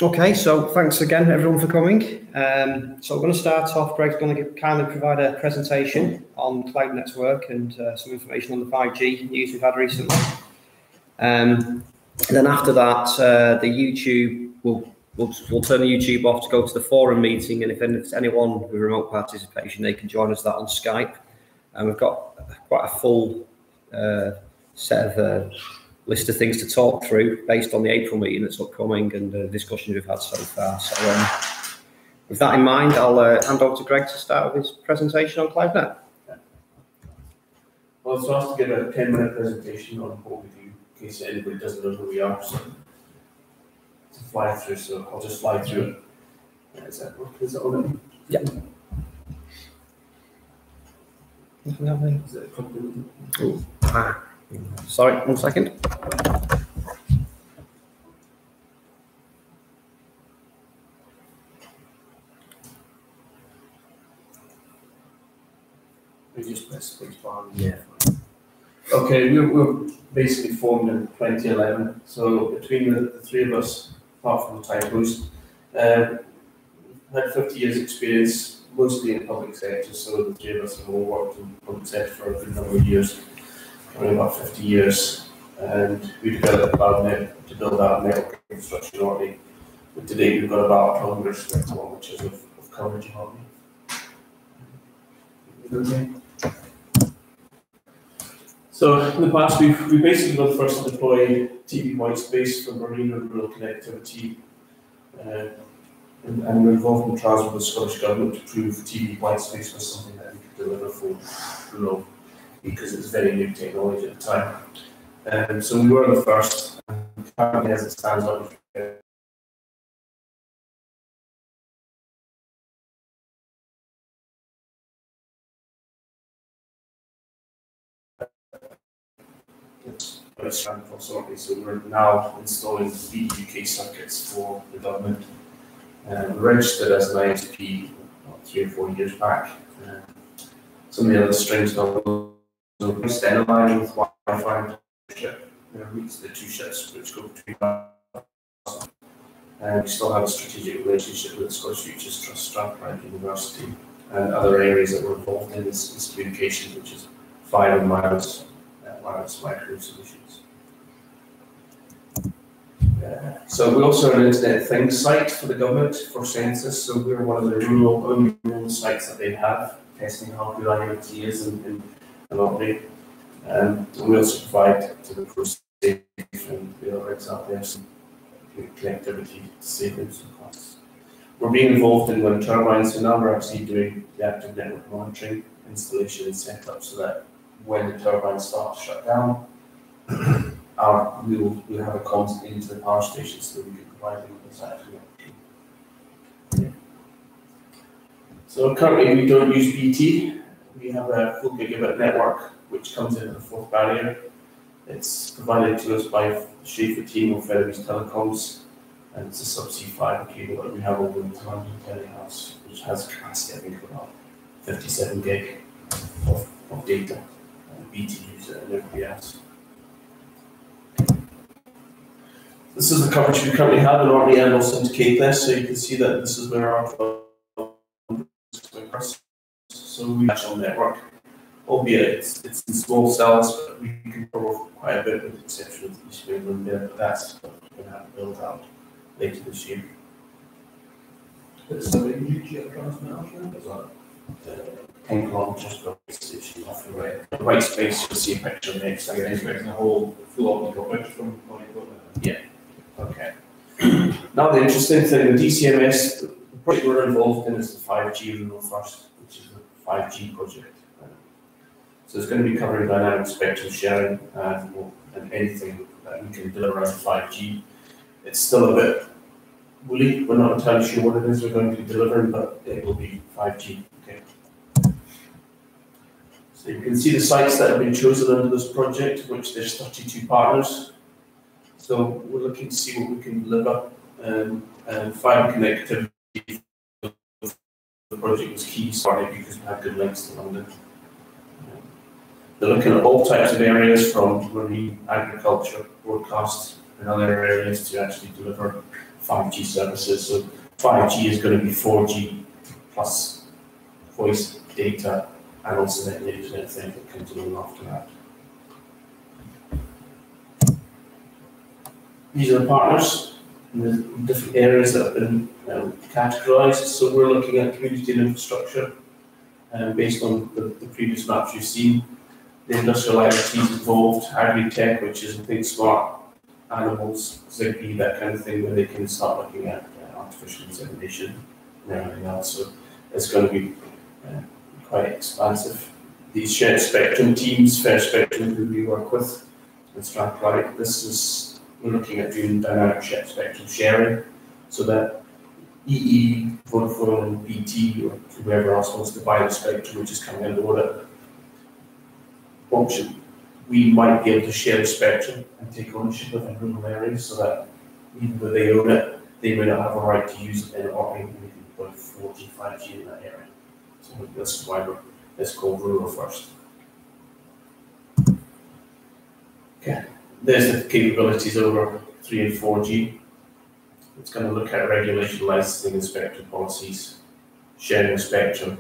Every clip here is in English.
Okay, so thanks again everyone for coming. So we're going to start off. Greg's going to kindly provide a presentation on Cloud Network and some information on the 5G news we've had recently. And then after that, the YouTube we'll turn the YouTube off to go to the forum meeting, and if there's anyone with remote participation, they can join us that on Skype. And we've got quite a full set of list of things to talk through based on the April meeting that's upcoming and the discussions we've had so far. So with that in mind, I'll hand over to Greg to start with his presentation on CloudNet. Well, it's asked to give a 10-minute presentation on what we do, in case anybody doesn't know who we are. So to fly through, so I'll just fly through it. Is that on? Yeah. Is it Ooh. Sorry, 1 second. We just press space bar. Yeah. Okay, we were basically formed in 2011. So between the three of us, apart from the typos, had 50 years experience, mostly in public sector. So the three of us have all worked in public sector for a good number of years. Probably about 50 years, and we developed CloudNet to build out network infrastructure shortly. But today we've got about 100 kilometers of coverage on me. So in the past, we basically were the first to deploy TV white space for marine and rural connectivity, and we're involved in trials with the Scottish Government to prove TV white space was something that we could deliver for rural, because it's very new technology at the time. So we were the first, and currently as it stands up, it's very strong consortium. So we're now installing BGK circuits for the government. We registered as an ISP 3 or 4 years back. Some of the other strings don't. So we stand align with Wi-Fi ship. Reach the two ships which go between us. And we still have a strategic relationship with the Scottish Futures Trust, Strathclyde University, and other areas that we're involved in is communication, which is 5 and wireless micro solutions. So we also are an Internet of Things site for the government for census. So we're one of the only rural sites that they have, testing how good IoT is in operate. And we also provide to the process and the other rigs out there some connectivity to save them some costs. We're being involved in wind turbines, so now we're actually doing the active network monitoring, installation and setup, so that when the turbines start to shut down, we'll have a comms into the power station so that we can provide them with this active networking. So currently we don't use BT. We have a full gigabit network which comes in at the 4th barrier. It's provided to us by Schaefer team of Ferrobis Telecoms, and it's a subsea fibre cable that we have over the London Telehouse, which has a capacity, I think, of about 57 gig of data. BT uses it and everybody else. This is the coverage we currently have in RDN. I'll syndicate this, so you can see that this is where our 12 so we national network, albeit it's in small cells, but we can cover quite a bit with the exception of the East England there, but that's what we're going to have to build out later this year. It's a nuclear transmission as well. 10 kilometers per station off the right. The white space, you'll see a picture next. I'm expecting a whole full optical picture from what you got there. Yeah. Okay. Now the interesting thing, the DCMS, the project we're involved in is the 5G Rural First, which is a 5G project. So it's going to be covering dynamic spectrum sharing and anything that we can deliver as 5G. It's still a bit woolly. We're not entirely sure what it is we're going to be delivering, but it will be 5G. Okay. So you can see the sites that have been chosen under this project, which there's 32 partners. So we're looking to see what we can deliver, and fibre connectivity. The project was key, starting because we have good links to London. They're looking at all types of areas, from marine, agriculture, broadcast, and other areas to actually deliver 5G services. So 5G is going to be 4G plus voice, data, and also the Internet thing that comes along after that. These are the partners in the different areas that have been categorised. So we're looking at community and infrastructure, based on the previous maps you've seen. The industrial IoT is involved, agri-tech, which is, I think, smart animals, Zigbee, that kind of thing, where they can start looking at artificial insemination and everything else. So it's going to be quite expansive. These shared spectrum teams, Fair Spectrum, who we work with, and Strathclyde, we're looking at doing dynamic shared spectrum sharing, so that EE, Vodafone, and BT, or whoever else wants to buy the spectrum, which is coming under order option, we might be able to share the spectrum and take ownership of it in rural areas, so that even though they own it, they may not have a right to use it, or maybe deploy 4G, 5G in that area. So that's why it's called Rural First. Okay, there's the capabilities over 3 and 4G. It's going to look at regulation, licensing, and spectrum policies, sharing of spectrum.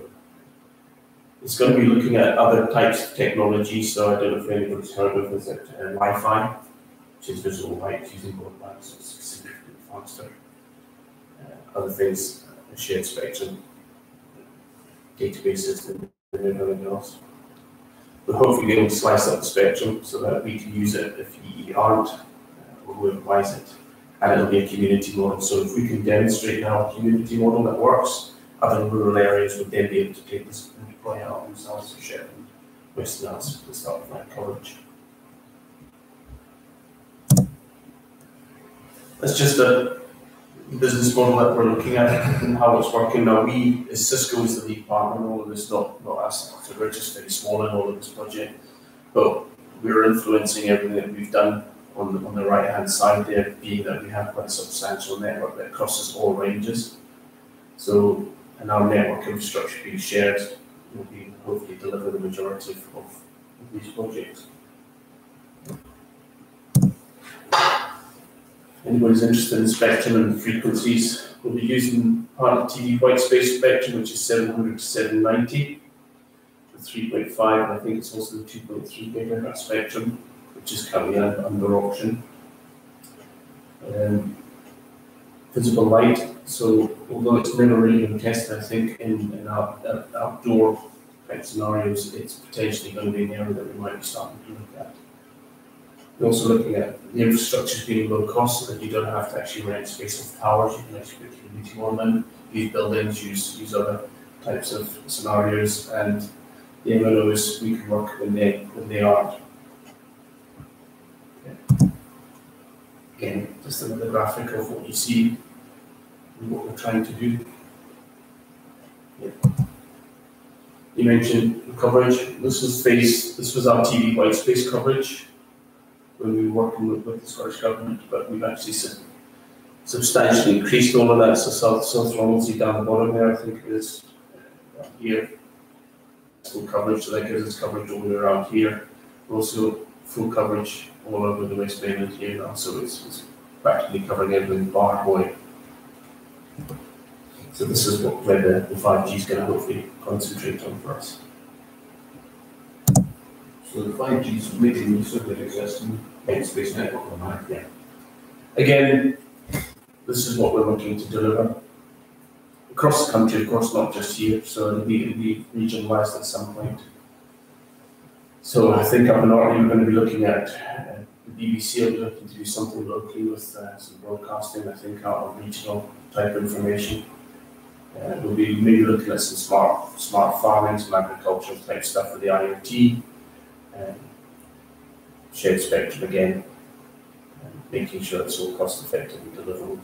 It's going to be looking at other types of technology. So I don't know if anybody's heard of is it Wi-Fi, which is visual light using broadband, so it's significantly faster. Other things, shared spectrum, databases, and everything else. We'll hopefully be able to slice up the spectrum so that we can use it if you aren't, or whoever buys it. And it'll be a community model. So if we can demonstrate now a community model that works, other rural areas would then be able to take this and deploy it out themselves for Shetland, Western Isles, to start with that coverage. That's just a business model that we're looking at and how it's working. Now, we, as Cisco, is the lead partner in all of this, not us. So we're just very small in all of this project. But we're influencing everything that we've done on the right-hand side there, being that we have quite a substantial network that crosses all ranges. So, and our network infrastructure being shared will be hopefully deliver the majority of these projects. Anybody's interested in spectrum and frequencies, we'll be using part of TV white space spectrum, which is 700 to 790, with 3.5, and I think it's also the 2.3 gigahertz spectrum, which is currently under auction. Visible light, so although it's never really been tested, I think in outdoor type scenarios, it's potentially going to be an area that we might be starting to look at. We're also looking at the infrastructure being low cost, so that you don't have to actually rent space of towers. You can actually put community more than use buildings, use other types of scenarios, and the MNOs we can work when they aren't. Okay. Again, just another graphic of what you see and what we're trying to do. Yeah. You mentioned coverage. This was our TV white space coverage when we were working with the Scottish Government, but we've actually substantially increased all of that. So South Romilly down the bottom there, I think it is here, full coverage, so that gives us coverage all the way around here. Also full coverage all over the West Mainland here now, so it's practically covering everything bar Boy. So this is where the 5G is going to hopefully concentrate on for us. So the 5G is making use of the existing space network on that. Yeah. Again, this is what we're looking to deliver across the country, of course, not just here. So it'll be regionalised at some point. So I think up in Orkney we're going to be looking at the BBC will be looking to do something locally with some broadcasting. I think out of regional type information. We'll be maybe looking at some smart farming, some agricultural type stuff with the IoT. Shared spectrum again, making sure it's all cost effective and deliverable.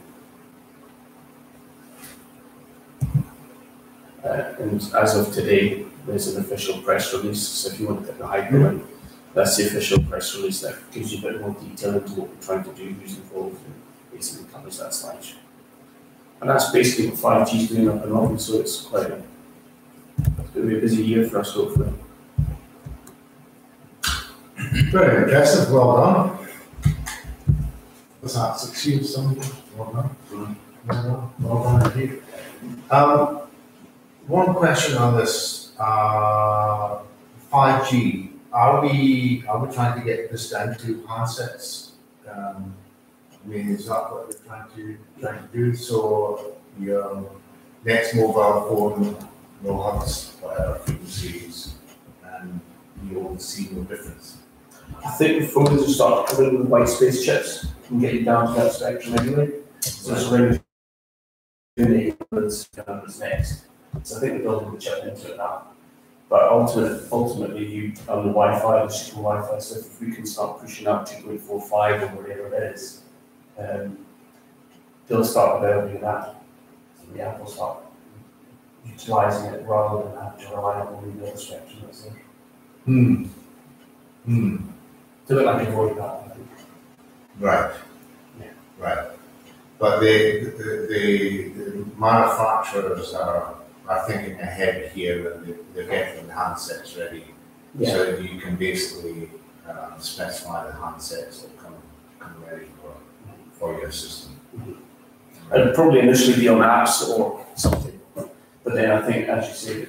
And as of today, there's an official press release. So if you want to get the hyperlink, that's the official press release that gives you a bit more detail into what we're trying to do, who's involved, and basically covers that slideshow. And that's basically what 5G is doing up and on. So it's going to be a busy year for us, hopefully. Very impressive, well done. was that 6 years, something? Well done. Well done indeed. One question on this 5G. Are we trying to get this down to handsets? I mean, is that what we're trying to do? So your next mobile phone will have whatever frequencies, and you'll see no difference. I think the phones will start covering with white space chips and get you down to that spectrum anyway. So it's really what's next. So I think they're building the chip into it now. But ultimately, you on the Wi-Fi, the super Wi-Fi stuff, if we can start pushing out 2.45 or whatever it is, they'll start developing that. So the app will start utilising it rather than having to rely on the other spectrum. That's it. So like avoid that, I think. Right. Yeah. Right. But the manufacturers are thinking ahead here, and they're getting the handsets ready. Yeah. So you can basically specify the handsets that come ready for your system. It'd probably initially be on apps or something, but then I think, as you say,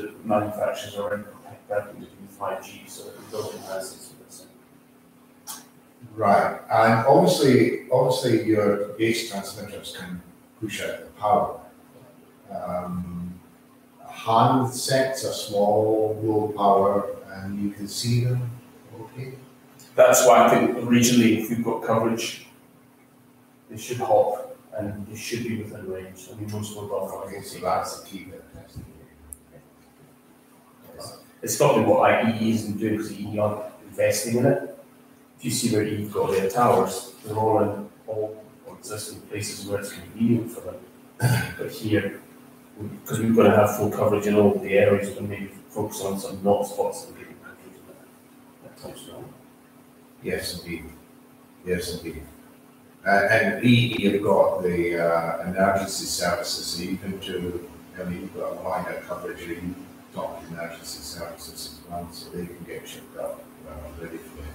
the manufacturers are already preparing to do 5G, so they're building handsets for this. Right, and obviously your base transmitters can push out the power. Handsets are small, low power, and you can see them. Okay. That's why I think regionally, if you've got coverage, they should hop and they should be within range. I mean, most mobile Okay, phones. so that's the key bit. It's probably what IEE isn't doing because EE aren't investing in it. If you see where EE got their towers, they're all in all existing places where it's convenient for them. But here, because we've got to have full coverage in all the areas, we can maybe focus on some not spots and people countries that types of. Yes, indeed. Yes, indeed. And EE have got the emergency services, so you can do, I mean, you've got a wider coverage, you got emergency services as well, so they can get shipped up ready for it.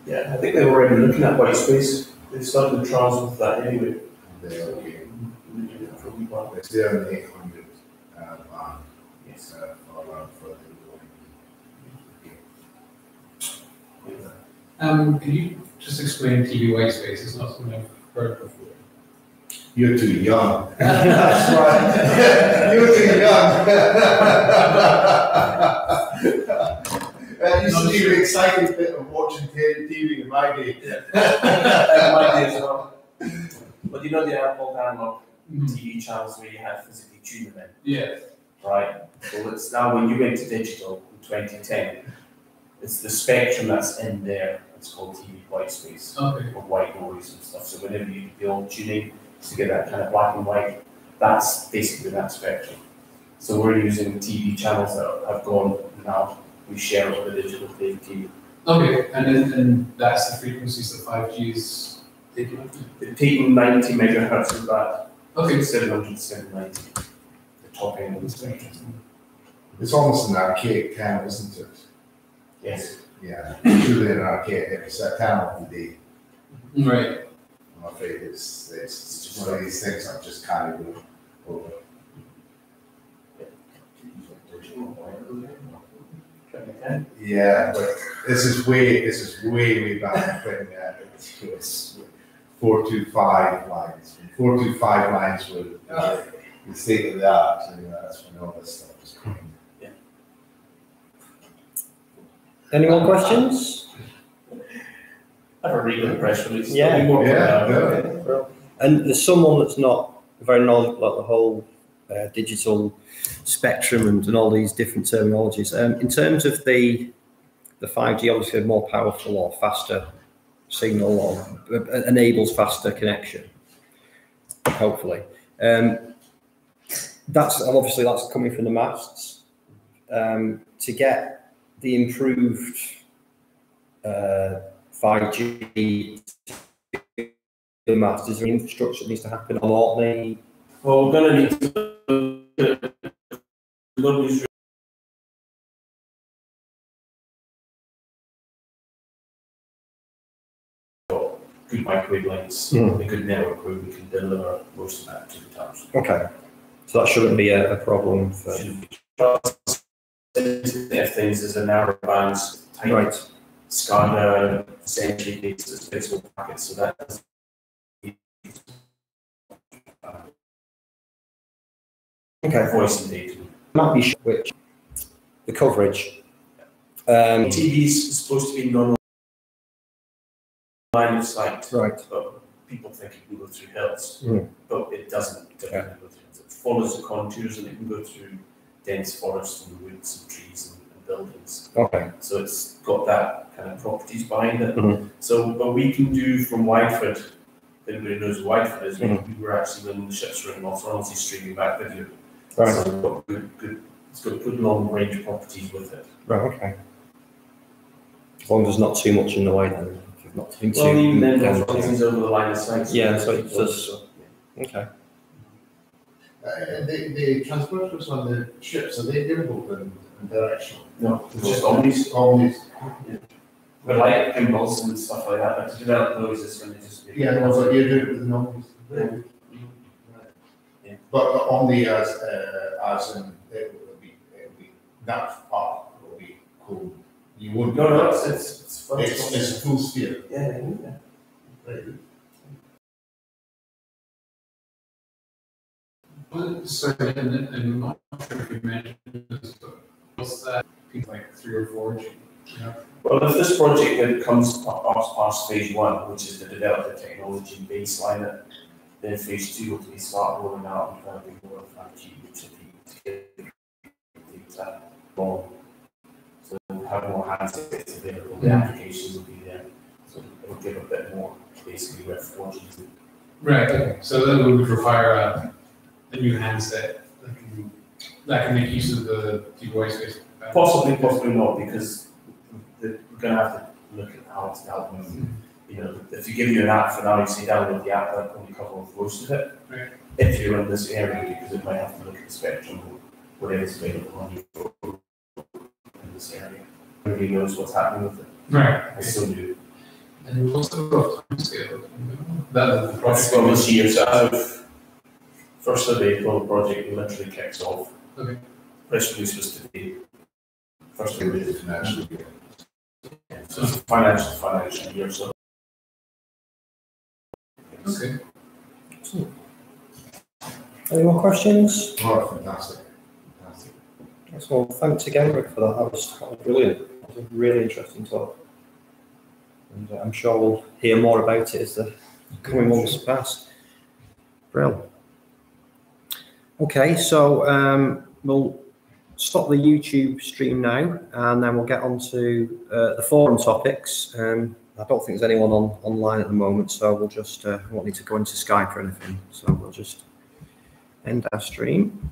Yeah, I think they were already looking at white space. They started the trials with that anyway. They're okay. For a wee while. It's there in the 800 band. Yes. For the Can you just explain TV white space? It's not something I've heard before. You're too young. That's right. You're too young. That used to be the exciting bit of watching TV in my day. My day as well. But you know the old analog TV channels where you had physically tune them in, Yeah. right? So it's now when you went to digital in 2010, it's the spectrum that's in there. It's called TV white space Okay. or white noise and stuff. So whenever you do the old tuning to get that kind of black and white, that's basically that spectrum. So we're using TV channels that have gone now. We share it with the digital TV. Okay, and that's the frequencies that 5G is taking up to? They're taking 90 megahertz of that. Okay. 700, 790. The top end of the spectrum. It's almost an archaic term, isn't it? Yes. Yeah, it's really an archaic, it's a term of the day. Right. I'm afraid it's just one of these things I've just kind of over. Yeah, but this is way back when it was 425 lines. 425 lines were the state of the art, and that's when all this stuff was coming. Any more questions? I have a read of the press release. Yeah. Yeah. And there's someone that's not very knowledgeable about the whole digital spectrum and all these different terminologies. In terms of the 5G, obviously a more powerful or faster signal or enables faster connection, hopefully. That's coming from the masts. To get the improved 5G the mast, is there infrastructure that needs to happen on Orkney? Well, we're going to need to good good microwave links, a good network where we can deliver most of that to the towns. Okay. So that shouldn't be a problem for. If things is a narrow band type Right. SCADA essentially basis physical packets, so that voice and data. Might be which the coverage. TV is supposed to be non line of sight, Right. but people think it can go through hills, Mm. but it doesn't. It doesn't go through hills. It follows the contours and it can go through dense forests and woods and trees and buildings. Okay. So it's got that kind of properties behind it. Mhm. So, but we can do from Wydford. If anybody knows what Wydford is, Mhm. we were actually when the ships were in North Ronaldsay streaming back video. Right. So it's got it's got good long range properties with it. Right. Okay. As long as there's not too much in the way, then. If you've not too Well, even then, down North to- Ronaldsay's over the line of sight. Yeah, so it does. Okay. The transporters on the ships, are they difficult and directional? No, it's just always. Always. But like gimbals and stuff like that, but to develop those is going to just be. Yeah, no, but you do it with the normal. Yeah. But only as in, it would be, that part will be cool. You wouldn't. No, it's fun. It's a full sphere. Yeah. Very good. Sorry, and I'm not sure if you mentioned this, but what's that, like 3 or 4G? Yeah. Well, if this project that comes past phase 1, which is to develop the technology and baseline it, then phase 2 will be start rolling out and developing more of 5G, which will be things that more. So we'll have more handsets available, the applications will be there. So it will give a bit more basically with 4G. Right, okay. So then we would require a new handset that can make use of the voice based. Possibly not, because we're going to have to look at how it's dealt with. You know, if you give you an app for now, you say download the app, that only covers most of it. Right. If you're in this area, because it might have to look at the spectrum, whatever's available on your phone in this area. Nobody knows what's happening with it. Right. I still do. And we've also got time scale. That the That's project. from this year, so as of 1st of April, the project literally kicks off. Okay. Press release was today. 1st of April. Financial year. So it's a financial year, so. Okay. Any more questions? Oh, fantastic. Fantastic. Well, thanks again, Rick, for that. That was brilliant. That was a really interesting talk. And I'm sure we'll hear more about it as the coming months pass. Brilliant. Okay, so we'll stop the YouTube stream now, and then we'll get on to the forum topics. I don't think there's anyone online at the moment, so we'll just, won't need to go into Skype or anything. So we'll just end our stream.